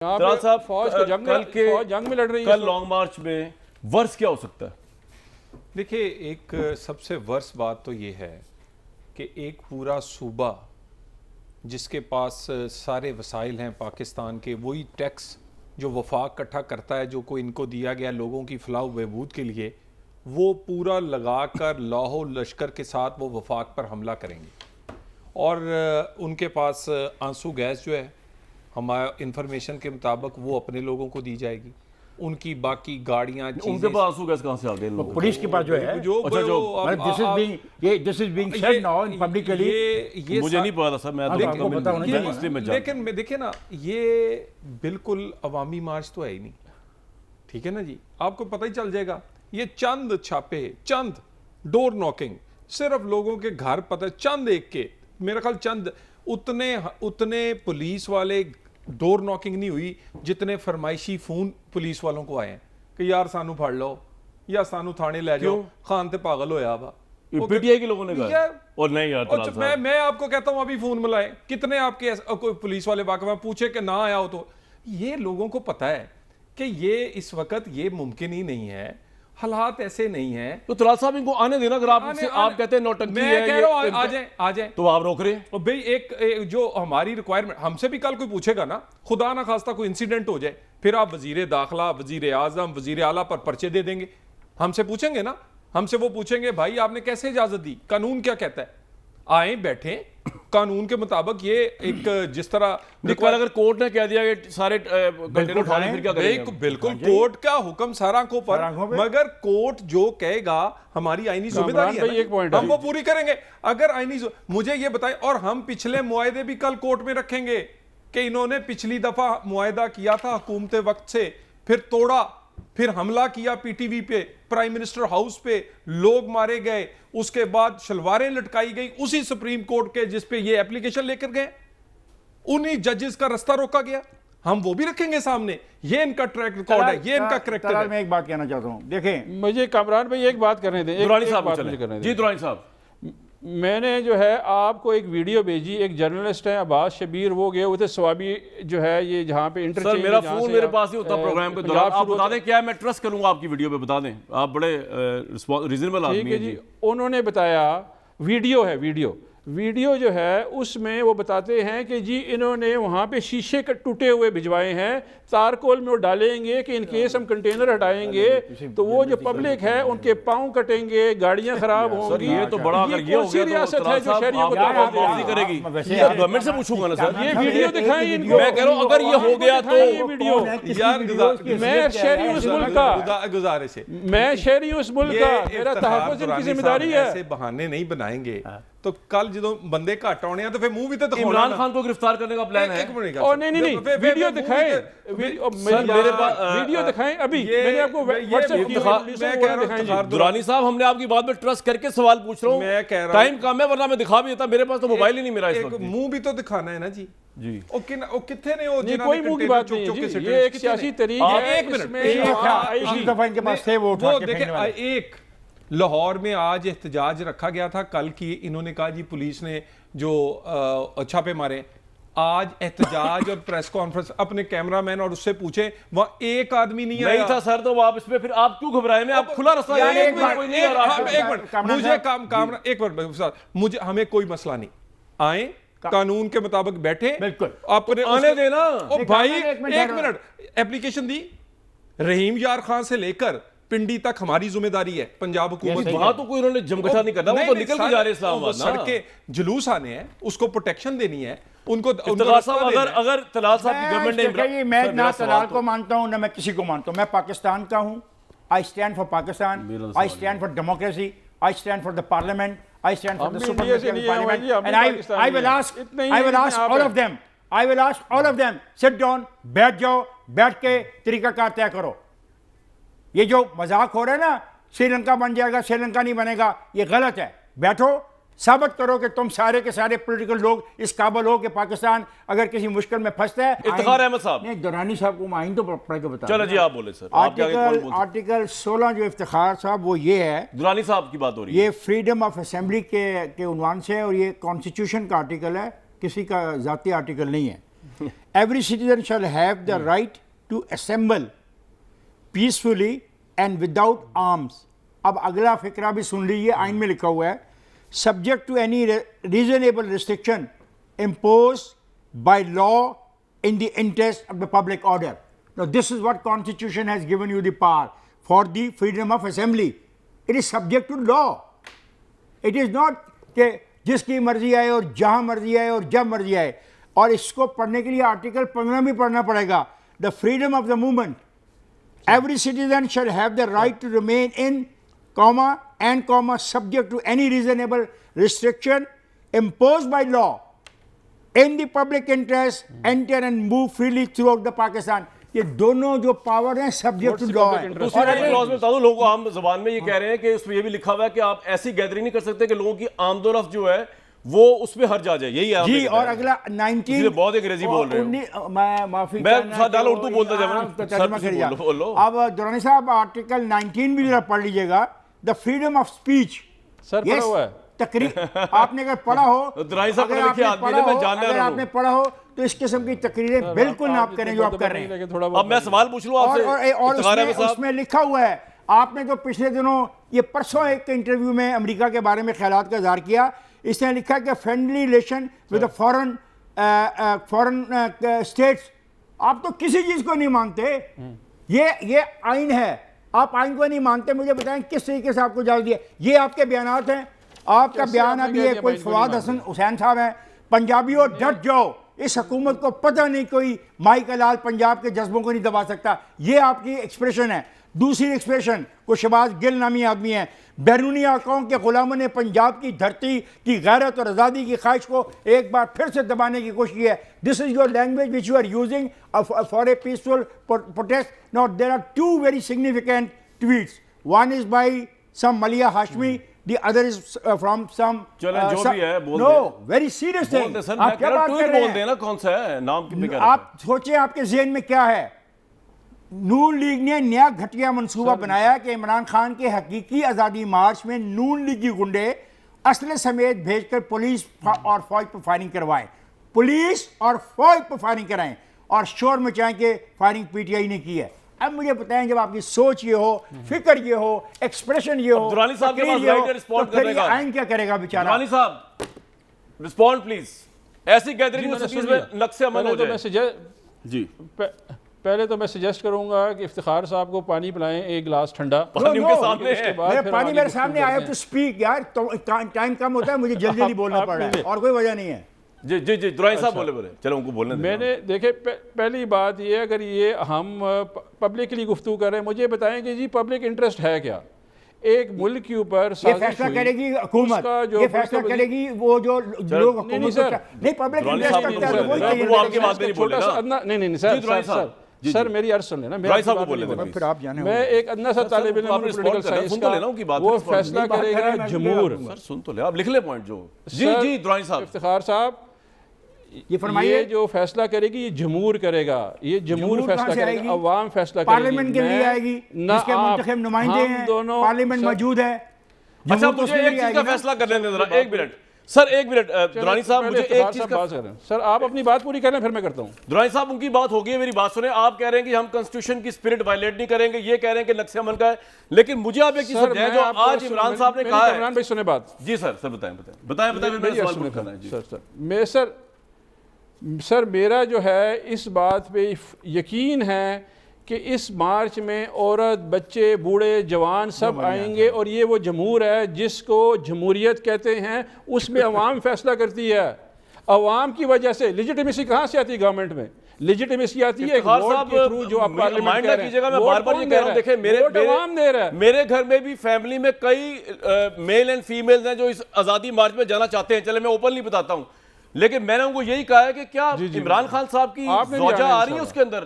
साहब फौज तो जंग में लड़ रही है। कल लॉन्ग मार्च में वर्ष क्या हो सकता है? देखिए, एक सबसे वर्ष बात तो ये है कि एक पूरा सूबा जिसके पास सारे वसाइल हैं पाकिस्तान के, वही टैक्स जो वफाक इकट्ठा करता है, जो कोई इनको दिया गया लोगों की फलाह बहबूद के लिए, वो पूरा लगा कर लाहौर लश्कर के साथ वो वफाक पर हमला करेंगे। और उनके पास आंसू गैस जो है, हमारा इंफॉर्मेशन के मुताबिक वो अपने लोगों को दी जाएगी। उनकी बाकी गाड़ियां, उनके पास आंसू गैस कहां से आ गए? पुलिस के पास जो है, this is being said now in publicly. ये मुझे नहीं पता सर, मैं आपको पता होना चाहिए। लेकिन देखिए ना, ये बिल्कुल अवामी मार्च तो है ही नहीं, ठीक है ना जी। आपको पता ही चल जाएगा, ये चंद छापे, चंद डोर नॉकिंग, सिर्फ लोगों के घर पता, चंद एक के, मेरा ख्याल चंद उतने पुलिस वाले डोर नॉकिंग नहीं हुई जितने फरमाइशी फोन पुलिस वालों को आए हैं कि यार सानू फड़ लो या सानू थाने ले जाओ, खान ते पागल होया वा। पीटीआई के लोगों ने कहा और नहीं यार, मैं आपको कहता हूं अभी फोन मिलाए, कितने आपके कोई पुलिस वाले वाकई पूछे कि ना आया हो तो। ये लोगों को पता है कि ये इस वक्त ये मुमकिन ही नहीं है, हालात ऐसे नहीं है। तो तलाल साहब इनको आने देना। अगर आप कहते हैं नौटंकी है, कह रहा हूं आ जाए तो आप रोक रहे हैं। और भाई एक जो हमारी रिक्वायरमेंट, हमसे भी कल कोई पूछेगा ना, खुदा ना खास्ता कोई इंसिडेंट हो जाए, फिर आप वजीर दाखिला, वजीर आजम, वजीर आला पर पर्चे दे देंगे। हमसे पूछेंगे ना, हमसे वो पूछेंगे भाई आपने कैसे इजाजत दी, कानून क्या कहता है। आए बैठे कानून के मुताबिक, ये एक जिस तरह अगर कोर्ट ने कह दिया कि सारे कंटेनर उठाने, फिर क्या करेंगे? बिल्कुल कोर्ट का हुक्म सार आंखों पर, मगर कोर्ट जो कहेगा हमारी आईनी जिम्मेदारी है ना, हम वो पूरी करेंगे। अगर आईनी, मुझे ये बताएं, और हम पिछले मुआहदे भी कल कोर्ट में रखेंगे कि इन्होंने पिछली दफा मुआहदा किया था हुकूमत वक्त से, फिर तोड़ा, फिर हमला किया पीटीवी पे, प्राइम मिनिस्टर हाउस पे, लोग मारे गए, उसके बाद शलवारें लटकाई गई उसी सुप्रीम कोर्ट के जिस पे ये एप्लीकेशन लेकर गए, उन्हीं जजेस का रास्ता रोका गया। हम वो भी रखेंगे सामने। ये इनका ट्रैक रिकॉर्ड है, ये इनका करैक्टर है। मैं एक बात कहना चाहता हूं, देखें, मुझे कामरान भाई एक बात करने दें। दुरानी साहब जी, दुरानी साहब, मैंने जो है आपको एक वीडियो भेजी, एक जर्नलिस्ट है अब्बास शबीर, वो गए हुए थे स्वाबी जो है ये जहाँ पे इंटरचेंज। सर मेरा फोन मेरे पास ही होता प्रोग्राम के दौरान। आप बता दें क्या मैं ट्रस्ट करूंगा आपकी वीडियो पे, बता दें, आप बड़े रीजनेबल आदमी हैं जी। उन्होंने बताया, वीडियो है, वीडियो जो है उसमें वो बताते हैं कि जी इन्होंने वहाँ पे शीशे टूटे हुए भिजवाए हैं, तारकोल में वो डालेंगे कि इन केस हम कंटेनर हटाएंगे तो वो जो पब्लिक है उनके पाँव कटेंगे, गाड़ियाँ खराब होंगी। ये तो बड़ा, अगर ये हो गया रियासत है जो शहरियों को माफी करेगी। गवर्नमेंट से पूछूंगा ना सर, ये वीडियो दिखाएं इनको। मैं कह रहा हूँ अगर ये हो गया तो ये वीडियो, मैं शहरी उस मुल्क का गुजारिश है, मैं शहरी उस मुल्क का, मेरा तहफ़्फ़ुज़ इनकी जिम्मेदारी है। ऐसे बहाने नहीं बनाएंगे तो कल जो बंदे घट आने हैं तो फिर मुंह भी तो दिखाना। इमरान खान को गिरफ्तार करने का प्लान है। और नहीं, वीडियो दिखाएं, मेरे पास वीडियो दिखाएं। अभी मैंने आपको व्हाट्सएप किया। दुरानी साहब, हमने आपकी बात में ट्रस्ट करके सवाल पूछ रहा हूं, मैं कह रहा हूं टाइम कम है, वरना मैं दिखा भी देता। मेरे पास तो मोबाइल ही नहीं मेरा इस वक्त। मुंह भी तो दिखाना है ना जी। जी ओ किथे ने वो, कोई मुंह की बात नहीं है, ये एक सियासी तरीका है। एक मिनट, इनके पास थे वो देखिए, एक लाहौर में आज एहतजाज रखा गया था कल की, इन्होंने कहा जी पुलिस ने जो छापे मारे। आज एहतजाज और प्रेस कॉन्फ्रेंस, अपने कैमरामैन और उससे पूछे, वहां एक आदमी नहीं आया था सर। तो आप इसमें फिर आप क्यों घबराए? मैं आप खुला रास्ता, एक मिनट मुझे मुझे हमें कोई मसला नहीं, आए कानून के मुताबिक बैठे, बिल्कुल आपने आने देना। भाई एक मिनट, एप्लीकेशन दी, रहीम यार खान से लेकर पिंडी तक हमारी जिम्मेदारी है, पंजाब हुकूमत। वहां तो कोई उन्होंने जमघटा नहीं करना, वो तो निकल के जा रहे इस्लामाबाद ना। सड़के जुलूस आने हैं, उसको प्रोटेक्शन देनी है उनको। तलाल साहब, अगर तलाल साहब की गवर्नमेंट ने, मैं ना तलाल को मानता हूं ना मैं किसी को मानता हूं, मैं पाकिस्तान का हूं। I stand for Pakistan, I stand for democracy, I stand for the parliament, I stand for the supreme parliament, and I will ask all of them sit down, बैठ जाओ, बैठ के तरीकाकार तय करो। ये जो मजाक हो रहा है ना, श्रीलंका बन जाएगा, श्रीलंका नहीं बनेगा, ये गलत है। बैठो, साबित करो कि तुम सारे के सारे पॉलिटिकल लोग इस काबिल हो कि पाकिस्तान अगर किसी मुश्किल में फंसता है। इफ्तिखार अहमद साहब, नहीं, दुरानी साहब को आइन तो पढ़ के बता। चलो जी, आप बोले सर। आर्टिकल 16 जो इफ्तिखार साहब, वो ये है, दुरानी साहब की बात हो रही है, ये फ्रीडम ऑफ असेंबली के उन्वान से है और ये कॉन्स्टिट्यूशन का आर्टिकल है, किसी का जाती आर्टिकल नहीं है। every citizen shall have the right to assemble peacefully and without arms. अब अगला फिक्रा भी सुन लीजिए, आइन में लिखा हुआ है, subject to any reasonable restriction imposed by law in the interest of the public order. Now this is what Constitution has given you the power for the freedom of assembly. It is subject to law. It is not कि जिसकी मर्जी आए और जहाँ मर्जी आए और जब मर्जी आए, और इसको पढ़ने के लिए आर्टिकल 15 भी पढ़ना पड़ेगा. The freedom of the movement. Every citizen shall have the right to remain in, comma, and comma, subject to any reasonable restriction imposed by law in the public interest, enter and move freely throughout the Pakistan. ये दोनों जो power हैं subject to law है. दूसरी clause में बता दूं, लोगों को आम जबान में ये कह रहे हैं कि उसमें ये भी लिखा हुआ है कि आप ऐसी गैदरिंग नहीं कर सकते कि लोगों की आमदोरफ्त जो है वो उसमें हर जा जाए. यही है जी. और अगला 19 बहुत अंग्रेजी बोल रहे हो. मैं माफी मैं डालो उर्दू बोलता जाए. अब दुरानी साहब आर्टिकल 19 भी जरा पढ़ लीजिएगा. The freedom of speech. Sir पढ़ा हुआ है. तकरीर आपने अगर पढ़ा हो, अगर आपने पढ़ा हो तो इस किस्म की तकरीरें बिल्कुल ना आप करें जो आप कर रहे हैं. अब मैं सवाल पूछ लूं आपसे. और उसमें लिखा हुआ है, आपने तो पिछले दिनों ये परसों एक इंटरव्यू में अमेरिका के बारे में ख्यालात का इजहार किया. इसने लिखा कि friendly relation with foreign states. आप तो किसी चीज को नहीं मानते. ये आइन है, आप आइन को नहीं मानते. मुझे बताएं किस तरीके से आपको इजाजत दिया. ये आपके बयानात हैं. आपका बयान अभी है कोई फवाद हसन हुसैन साहब हैं. पंजाबियों डट जाओ, इस हुकूमत को पता नहीं कोई माई का लाल पंजाब के जज्बों को नहीं दबा सकता. ये आपकी एक्सप्रेशन है. दूसरी एक्सप्रेशन को शहबाज गिल नामी आदमी है, बैरूनी आकाओं के गुलामों ने पंजाब की धरती की गैरत और आज़ादी की ख्वाहिश को एक बार फिर से दबाने की कोशिश की है. This is your language which you are using for a peaceful protest. Now there are two very significant tweets. One is by some Malia Hashmi, the other is from some जो भी है बोल no very serious thing. आप क्या बात कर रहे हैं? बोल देना कौन सा है नाम की. आप सोचें आपके ज़हन में क्या है. नून लीग ने नया घटिया मंसूबा बनाया कि इमरान खान के हकीकी आज़ादी मार्च में नून लीगी गुंडे असले समेत भेजकर पुलिस और फौज पर फायरिंग करवाएं. पुलिस और फौज पर फायरिंग कराएं और शोर मचाएं कि फायरिंग पीटीआई ने की है. अब मुझे बताएं, जब आपकी सोच ये हो, फिक्र ये हो, एक्सप्रेशन ये हो, दुरानी साहब के पास राइट है रिस्पॉन्ड करने का. आइन क्या करेगा बेचारा. दुरानी साहब रिस्पॉन्ड प्लीज. ऐसी गैदरिंग में नक्शे अमल हो जाए. जी पहले तो मैं सजेस्ट करूंगा कि इफ्तिखार साहब को पानी पिलाएं, एक गिलास ठंडा. पानी उनके सामने है. पानी मेरे सामने आया तो स्पीक यार. तो टाइम कम होता है, मुझे जल्दी जल्दी बोलना पड़ रहा है और कोई वजह नहीं है. जी जी जी दुरानी साहब बोले. चलो उनको बोलने दें. मैंने देखे पहली बात ये, अगर ये हम पब्लिकली गुफ्तगू कर रहे हैं, मुझे बताएं कि जी पब्लिक इंटरेस्ट है क्या. एक मुल्क के ऊपर ये फैसला करेगी हुकूमत, ये फैसला करेगी वो जो लोग हुकूमत नहीं पब्लिक इंटरेस्ट करते हैं वो आपकी बात नहीं बोल रहा. नहीं सर मेरी अर्ज सुन लेना. फिर आप जाने मैं एक अन्ना सा तालिब इल्म पॉलिटिकल साइंस का, वो फैसला करेगा जमहूर. सर सुन तो ले, आप लिख ले पॉइंट जो. जी जी दुरानी साहब. इफ्तिखार साहब ये फरमाइए. ये जो फैसला करेगी ये जमहूर करेगा. ये जमहूर फैसला करेगा, अवाम फैसला करेगी. पार्लियामेंट के लिए आएगी, जिसके मुंतखब नुमाइंदे हैं, पार्लियामेंट मौजूद है. अच्छा मुझे एक चीज का फैसला कर लेने जरा. एक मिनट सर, एक मिनट दुरानी साहब, मुझे एक चीज का. सर आप अपनी बात पूरी कर लें, फिर मैं करता हूं. दुरानी साहब उनकी बात हो गई है, मेरी बात सुने. आप कह रहे हैं कि हम कॉन्स्टिट्यूशन की स्पिरिट वायलेट नहीं करेंगे, ये कह रहे हैं कि नक्शे अमल का है. लेकिन मुझे आप एक चीज समझाएं जो आज इमरान साहब ने कहा है. इमरान भाई सुने बात. जी सर बताएं. सर मेरा जो है इस बात पे यकीन है कि इस मार्च में औरत, बच्चे, बूढ़े, जवान सब आएंगे. और ये वो जमहूर है जिसको जमहूरियत कहते हैं, उसमें अवाम फैसला करती है. अवाम की वजह से लिजिटिमेसी कहाँ से आती है गवर्नमेंट में? लिजिटिमेसी आती है वोट के थ्रू, जो आप पार्लियामेंट कह रहे हैं. मैं बार-बार ये कह रहा हूं, देखिए मेरे घर में भी फैमिली में कई मेल एंड फीमेल्स हैं जो इस आज़ादी मार्च में जाना चाहते हैं. चले मैं ओपनली बताता हूं, लेकिन मैंने उनको यही कहा है कि क्या इमरान खान साहब की ज़ौजा आ रही है उसके अंदर,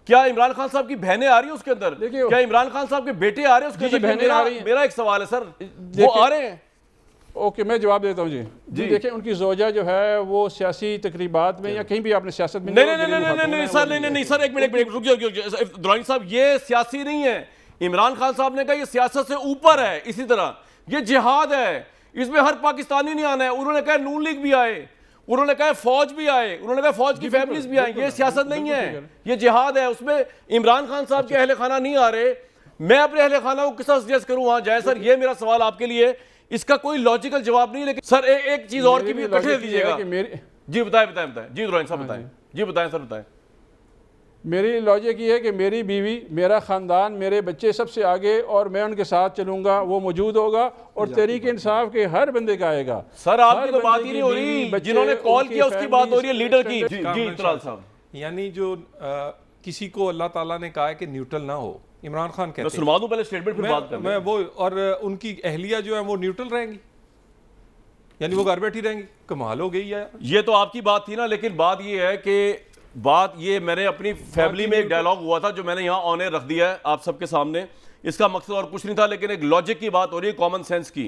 क्या इमरान खान साहब की बहनें आ रही हैं उसके अंदर, क्या इमरान खान साहब के बेटे आ रहे हैं उसके अंदर. मेरा एक सवाल है सर, वो आ रहे हैं. ओके मैं जवाब देता हूँ. जी देखिए उनकी ज़ौजा जो है वो सियासी तकरीबात में या कहीं भी आपने सियासत में नहीं सर एक मिनट रुक जाओ दुरानी साहब. ये सियासी नहीं है. इमरान खान साहब ने कहा ये सियासत से ऊपर है. इसी तरह ये जिहाद है, इसमें हर पाकिस्तानी नहीं आना है. उन्होंने कहा नून लीग भी आए. उन्होंने कहा फौज भी आए, उन्होंने कहा फौज की फैमिलीज भी आएंगी। ये सियासत नहीं है, ये जिहाद है। उसमें इमरान खान साहब के अहले खाना नहीं आ रहे, मैं अपने अहले खाना को किस तरह सजेस्ट करूं वहां जाए? सर ये मेरा सवाल आपके लिए, इसका कोई लॉजिकल जवाब नहीं। लेकिन सर एक चीज और की भी कठिन दीजिएगा। जी बताएं बताएं बताएं जी दुरानी साहब बताएं। जी बताएं सर बताएं। मेरी लॉजिक ये है कि मेरी बीवी, मेरा ख़ानदान, मेरे बच्चे सबसे आगे, और मैं उनके साथ चलूंगा, वो मौजूद होगा और तहरीक इंसाफ के हर बंदे का आएगा। सर आपकी तो बात ही नहीं हो रही, जिन्होंने कॉल किया उसकी बात हो रही है, लीडर की। जी इतलाल साहब, यानी जो किसी को अल्लाह ताला ने कहा है कि न्यूट्रल ना हो, इमरान खान कहते हैं, सुनवा दूं पहले स्टेटमेंट फिर बात करें। मैं वो, और उनकी अहलिया जो है वो न्यूट्रल रहेंगी, यानी वो घर बैठी रहेंगी। कमाल हो गई यार। ये तो आपकी बात थी ना, लेकिन बात ये है कि मैंने अपनी फैमिली में एक डायलॉग हुआ था जो मैंने यहाँ ऑन एयर रख दिया है आप सबके सामने। इसका मकसद और कुछ नहीं था, लेकिन एक लॉजिक की बात हो रही है, कॉमन सेंस की।